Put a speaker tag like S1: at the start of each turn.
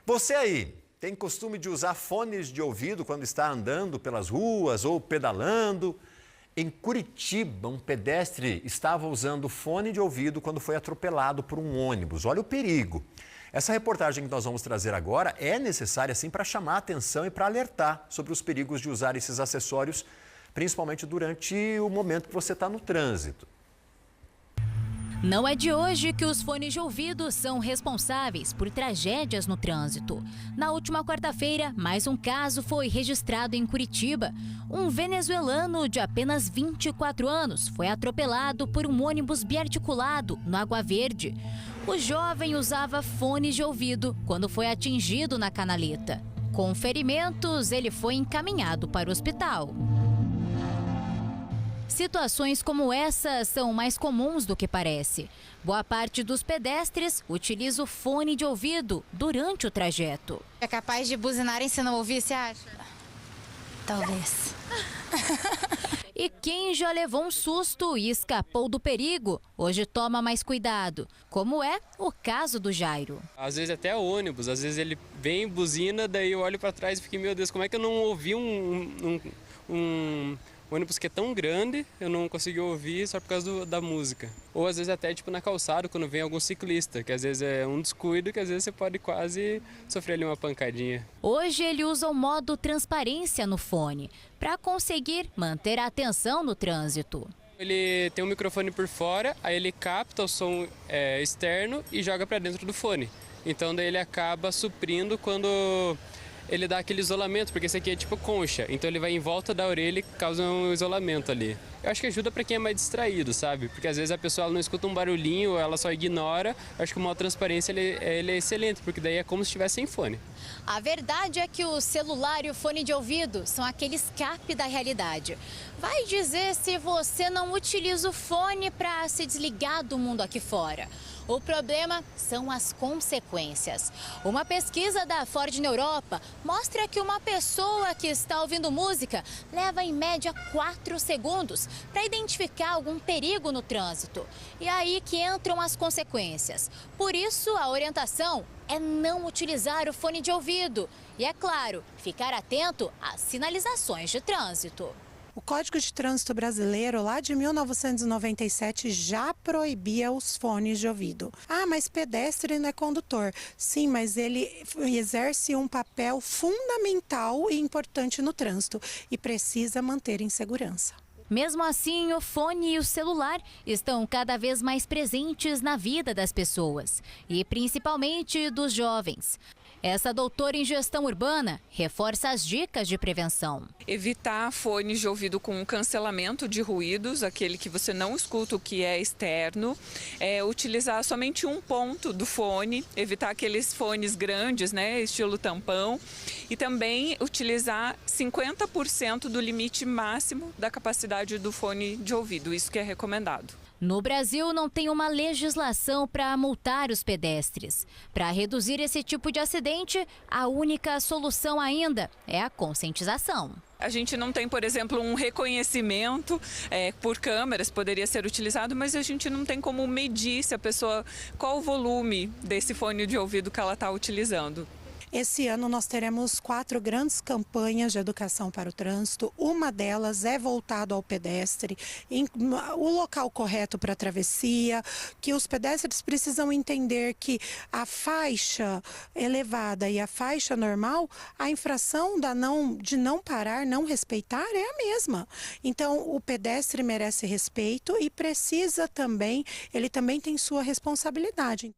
S1: Você aí, tem costume de usar fones de ouvido quando está andando pelas ruas ou pedalando? Em Curitiba, um pedestre estava usando fone de ouvido quando foi atropelado por um ônibus. Olha o perigo. Essa reportagem que nós vamos trazer agora é necessária sim para chamar a atenção e para alertar sobre os perigos de usar esses acessórios, principalmente durante o momento que você está no trânsito.
S2: Não é de hoje que os fones de ouvido são responsáveis por tragédias no trânsito. Na última quarta-feira, mais um caso foi registrado em Curitiba. Um venezuelano de apenas 24 anos foi atropelado por um ônibus biarticulado no Água Verde. O jovem usava fones de ouvido quando foi atingido na canaleta. Com ferimentos, ele foi encaminhado para o hospital. Situações como essa são mais comuns do que parece. Boa parte dos pedestres utiliza o fone de ouvido durante o trajeto.
S3: É capaz de buzinarem se não ouvir, você acha?
S4: Talvez.
S2: E quem já levou um susto e escapou do perigo, hoje toma mais cuidado, como é o caso do Jairo.
S5: Às vezes até ônibus, às vezes ele vem, buzina, daí eu olho para trás e fico, meu Deus, como é que eu não ouvi um ônibus que é tão grande, eu não consegui ouvir só por causa da música. Ou às vezes até tipo na calçada, quando vem algum ciclista, que às vezes é um descuido, que às vezes você pode quase sofrer ali uma pancadinha.
S2: Hoje ele usa o modo transparência no fone, para conseguir manter a atenção no trânsito.
S5: Ele tem um microfone por fora, aí ele capta o som externo e joga para dentro do fone. Então daí ele acaba suprindo quando ele dá aquele isolamento, porque esse aqui é tipo concha, então ele vai em volta da orelha e causa um isolamento ali. Eu acho que ajuda para quem é mais distraído, sabe? Porque às vezes a pessoa ela não escuta um barulhinho, ela só ignora. Eu acho que o modo transparência ele é excelente, porque daí é como se estivesse sem fone.
S3: A verdade é que o celular e o fone de ouvido são aquele escape da realidade. Vai dizer se você não utiliza o fone para se desligar do mundo aqui fora. O problema são as consequências. Uma pesquisa da Ford na Europa mostra que uma pessoa que está ouvindo música leva em média 4 segundos para identificar algum perigo no trânsito. E aí que entram as consequências. Por isso, a orientação é não utilizar o fone de ouvido. E, é claro, ficar atento às sinalizações de trânsito.
S4: O Código de Trânsito Brasileiro, lá de 1997, já proibia os fones de ouvido. Ah, mas pedestre não é condutor. Sim, mas ele exerce um papel fundamental e importante no trânsito e precisa manter em segurança.
S2: Mesmo assim, o fone e o celular estão cada vez mais presentes na vida das pessoas, e principalmente dos jovens. Essa doutora em gestão urbana reforça as dicas de prevenção.
S6: Evitar fones de ouvido com cancelamento de ruídos, aquele que você não escuta o que é externo. Utilizar somente um ponto do fone, evitar aqueles fones grandes, né, estilo tampão. E também utilizar 50% do limite máximo da capacidade do fone de ouvido, isso que é recomendado.
S2: No Brasil, não tem uma legislação para multar os pedestres. Para reduzir esse tipo de acidente, a única solução ainda é a conscientização.
S6: A gente não tem, por exemplo, um reconhecimento por câmeras, poderia ser utilizado, mas a gente não tem como medir se a pessoa, qual o volume desse fone de ouvido que ela está utilizando.
S4: Esse ano nós teremos 4 grandes campanhas de educação para o trânsito. Uma delas é voltada ao pedestre, o local correto para a travessia, que os pedestres precisam entender que a faixa elevada e a faixa normal, a infração de não parar, não respeitar é a mesma. Então o pedestre merece respeito e precisa também, ele também tem sua responsabilidade.